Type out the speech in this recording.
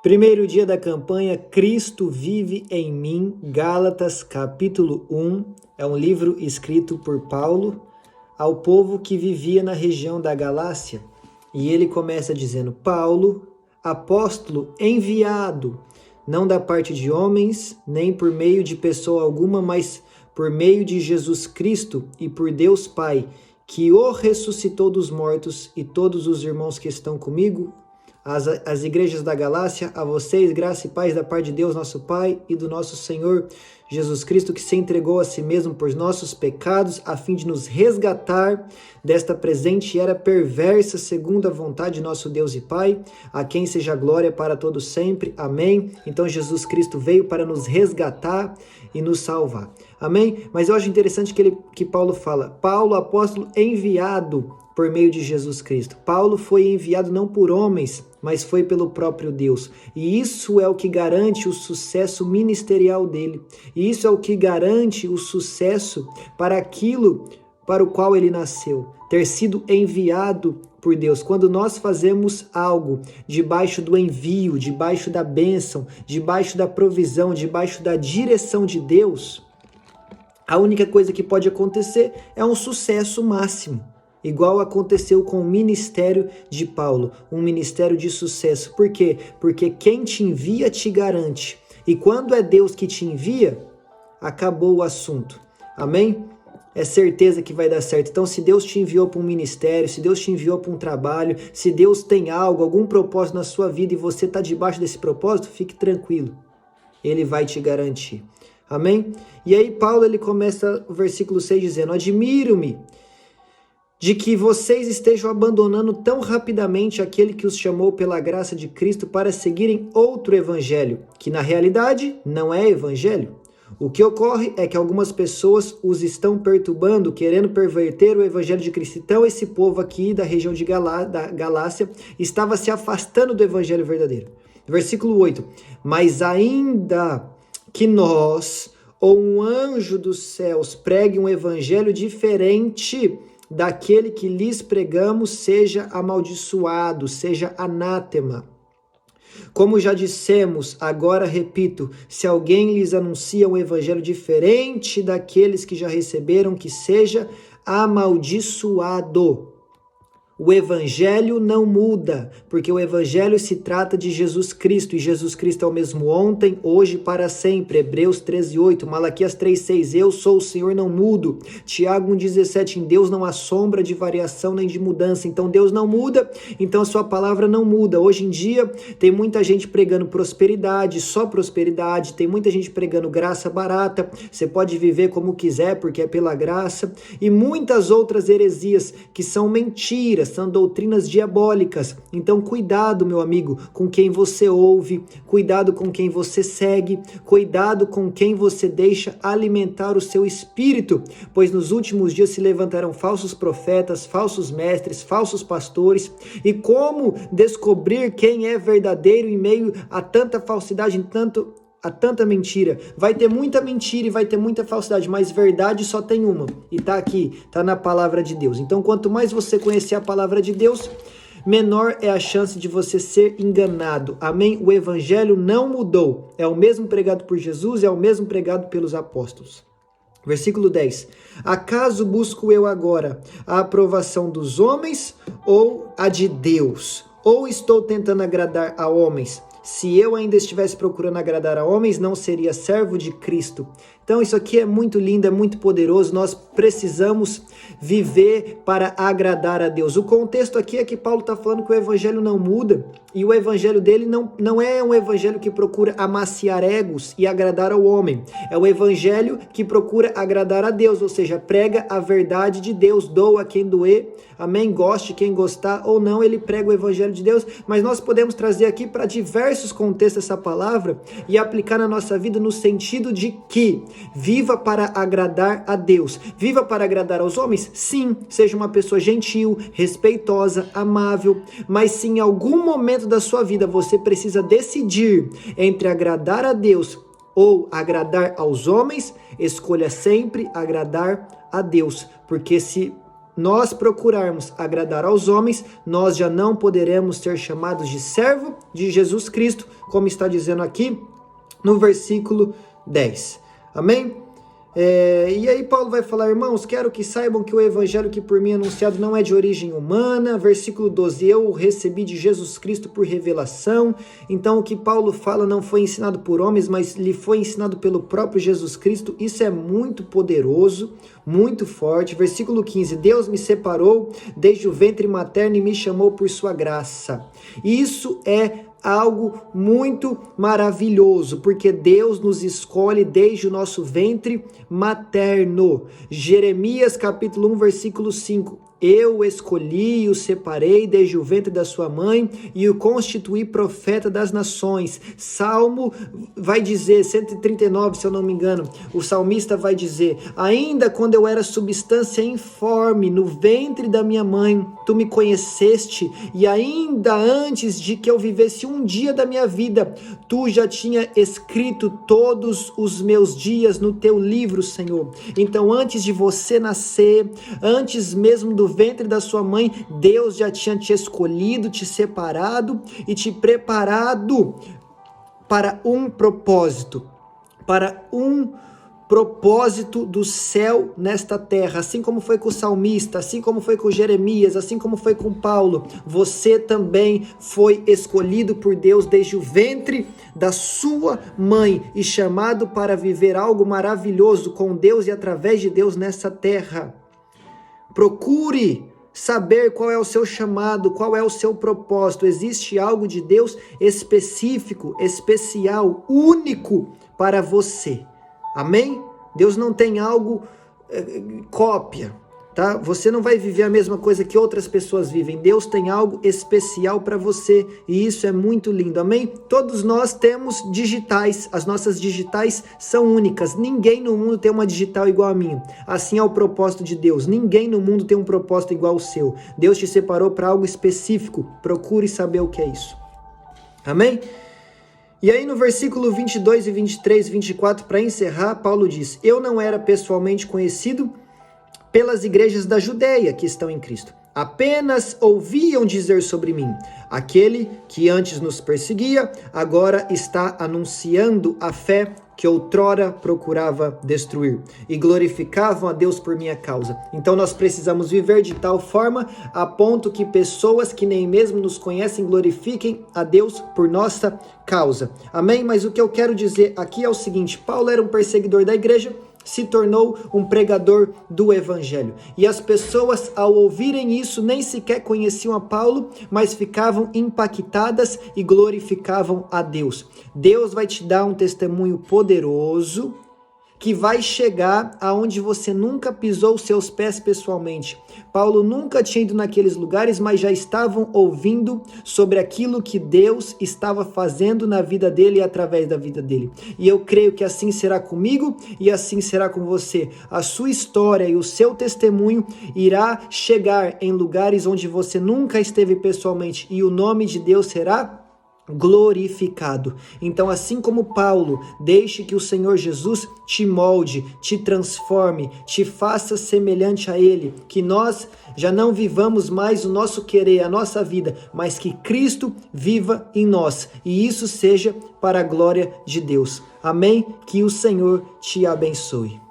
Primeiro dia da campanha Cristo vive em mim, Gálatas capítulo 1, é um livro escrito por Paulo ao povo que vivia na região da Galácia. E ele começa dizendo: Paulo, apóstolo enviado, não da parte de homens, nem por meio de pessoa alguma, mas por meio de Jesus Cristo e por Deus Pai, que o ressuscitou dos mortos, e todos os irmãos que estão comigo, as igrejas da Galácia, a vocês, graça e paz da parte de Deus, nosso Pai, e do nosso Senhor Jesus Cristo, que se entregou a si mesmo por nossos pecados, a fim de nos resgatar desta presente era perversa, segundo a vontade de nosso Deus e Pai, a quem seja glória para todos sempre. Amém. Então Jesus Cristo veio para nos resgatar e nos salvar. Amém? Mas eu acho interessante que Paulo fala, Paulo, apóstolo enviado por meio de Jesus Cristo. Paulo foi enviado não por homens, mas foi pelo próprio Deus. E isso é o que garante o sucesso ministerial dele. E isso é o que garante o sucesso para aquilo para o qual ele nasceu. Ter sido enviado por Deus. Quando nós fazemos algo debaixo do envio, debaixo da bênção, debaixo da provisão, debaixo da direção de Deus, a única coisa que pode acontecer é um sucesso máximo. Igual aconteceu com o ministério de Paulo, um ministério de sucesso. Por quê? Porque quem te envia te garante. E quando é Deus que te envia, acabou o assunto. Amém? É certeza que vai dar certo. Então, se Deus te enviou para um ministério, se Deus te enviou para um trabalho, se Deus tem algo, algum propósito na sua vida e você está debaixo desse propósito, fique tranquilo. Ele vai te garantir. Amém? E aí Paulo ele começa o versículo 6 dizendo: admiro-me de que vocês estejam abandonando tão rapidamente aquele que os chamou pela graça de Cristo para seguirem outro evangelho, que na realidade não é evangelho. O que ocorre é que algumas pessoas os estão perturbando, querendo perverter o evangelho de Cristo. Então esse povo aqui da região da Galácia estava se afastando do evangelho verdadeiro. Versículo 8. Mas ainda que nós ou um anjo dos céus pregue um evangelho diferente daquele que lhes pregamos, seja amaldiçoado, seja anátema. Como já dissemos, agora repito, se alguém lhes anuncia um evangelho diferente daqueles que já receberam, que seja amaldiçoado. O evangelho não muda, porque o evangelho se trata de Jesus Cristo, e Jesus Cristo é o mesmo ontem, hoje e para sempre. Hebreus 13:8, Malaquias 3:6, eu sou o Senhor, não mudo. Tiago 1:17, em Deus não há sombra de variação nem de mudança. Então Deus não muda, então a sua palavra não muda. Hoje em dia tem muita gente pregando prosperidade, só prosperidade, tem muita gente pregando graça barata, você pode viver como quiser porque é pela graça, e muitas outras heresias que são mentiras, são doutrinas diabólicas. Então cuidado, meu amigo, com quem você ouve, cuidado com quem você segue, cuidado com quem você deixa alimentar o seu espírito, pois nos últimos dias se levantarão falsos profetas, falsos mestres, falsos pastores. E como descobrir quem é verdadeiro em meio a tanta falsidade, a tanta mentira? Vai ter muita mentira e vai ter muita falsidade, mas verdade só tem uma, e tá aqui, tá na palavra de Deus. Então quanto mais você conhecer a palavra de Deus, menor é a chance de você ser enganado. Amém? O evangelho não mudou, é o mesmo pregado por Jesus, é o mesmo pregado pelos apóstolos. Versículo 10, acaso busco eu agora a aprovação dos homens ou a de Deus? Ou estou tentando agradar a homens? Se eu ainda estivesse procurando agradar a homens, não seria servo de Cristo. Então isso aqui é muito lindo, é muito poderoso. Nós precisamos viver para agradar a Deus. O contexto aqui é que Paulo está falando que o evangelho não muda. E o evangelho dele não é um evangelho que procura amaciar egos e agradar ao homem. É o evangelho que procura agradar a Deus, ou seja, prega a verdade de Deus, doa quem doer, amém? Goste quem gostar ou não, ele prega o evangelho de Deus. Mas nós podemos trazer aqui para diversos contextos essa palavra e aplicar na nossa vida no sentido de que viva para agradar a Deus. Viva para agradar aos homens? Sim, seja uma pessoa gentil, respeitosa, amável, mas se em algum momento da sua vida você precisa decidir entre agradar a Deus ou agradar aos homens, escolha sempre agradar a Deus, porque se nós procurarmos agradar aos homens, nós já não poderemos ser chamados de servo de Jesus Cristo, como está dizendo aqui no versículo 10. Amém? E aí Paulo vai falar, irmãos, quero que saibam que o evangelho que por mim é anunciado não é de origem humana. Versículo 12, eu o recebi de Jesus Cristo por revelação. Então o que Paulo fala não foi ensinado por homens, mas lhe foi ensinado pelo próprio Jesus Cristo. Isso é muito poderoso, muito forte. Versículo 15, Deus me separou desde o ventre materno e me chamou por sua graça. Isso é algo muito maravilhoso, porque Deus nos escolhe desde o nosso ventre materno. Jeremias capítulo 1, versículo 5. Eu o escolhi e o separei desde o ventre da sua mãe e o constituí profeta das nações. Salmo vai dizer, 139, se eu não me engano, o salmista vai dizer, ainda quando eu era substância informe, no ventre da minha mãe, tu me conheceste, e ainda antes de que eu vivesse um dia da minha vida, tu já tinha escrito todos os meus dias no teu livro, Senhor. Então, antes de você nascer, antes mesmo do ventre da sua mãe, Deus já tinha te escolhido, te separado e te preparado para um propósito do céu nesta terra, assim como foi com o salmista, assim como foi com Jeremias, assim como foi com Paulo. Você também foi escolhido por Deus desde o ventre da sua mãe e chamado para viver algo maravilhoso com Deus e através de Deus nessa terra. Procure saber qual é o seu chamado, qual é o seu propósito. Existe algo de Deus específico, especial, único para você. Amém? Deus não tem algo cópia, tá? Você não vai viver a mesma coisa que outras pessoas vivem. Deus tem algo especial para você e isso é muito lindo. Amém? Todos nós temos digitais. As nossas digitais são únicas. Ninguém no mundo tem uma digital igual a minha. Assim é o propósito de Deus. Ninguém no mundo tem um propósito igual ao seu. Deus te separou para algo específico. Procure saber o que é isso. Amém? E aí no versículo 22 e 23 e 24, para encerrar, Paulo diz, eu não era pessoalmente conhecido pelas igrejas da Judeia que estão em Cristo. Apenas ouviam dizer sobre mim, aquele que antes nos perseguia, agora está anunciando a fé que outrora procurava destruir, e glorificavam a Deus por minha causa. Então nós precisamos viver de tal forma a ponto que pessoas que nem mesmo nos conhecem glorifiquem a Deus por nossa causa. Amém? Mas o que eu quero dizer aqui é o seguinte, Paulo era um perseguidor da igreja, se tornou um pregador do evangelho. E as pessoas, ao ouvirem isso, nem sequer conheciam a Paulo, mas ficavam impactadas e glorificavam a Deus. Deus vai te dar um testemunho poderoso que vai chegar aonde você nunca pisou os seus pés pessoalmente. Paulo nunca tinha ido naqueles lugares, mas já estavam ouvindo sobre aquilo que Deus estava fazendo na vida dele e através da vida dele. E eu creio que assim será comigo e assim será com você. A sua história e o seu testemunho irá chegar em lugares onde você nunca esteve pessoalmente e o nome de Deus será glorificado. Então, assim como Paulo, deixe que o Senhor Jesus te molde, te transforme, te faça semelhante a Ele, que nós já não vivamos mais o nosso querer, a nossa vida, mas que Cristo viva em nós, e isso seja para a glória de Deus. Amém? Que o Senhor te abençoe.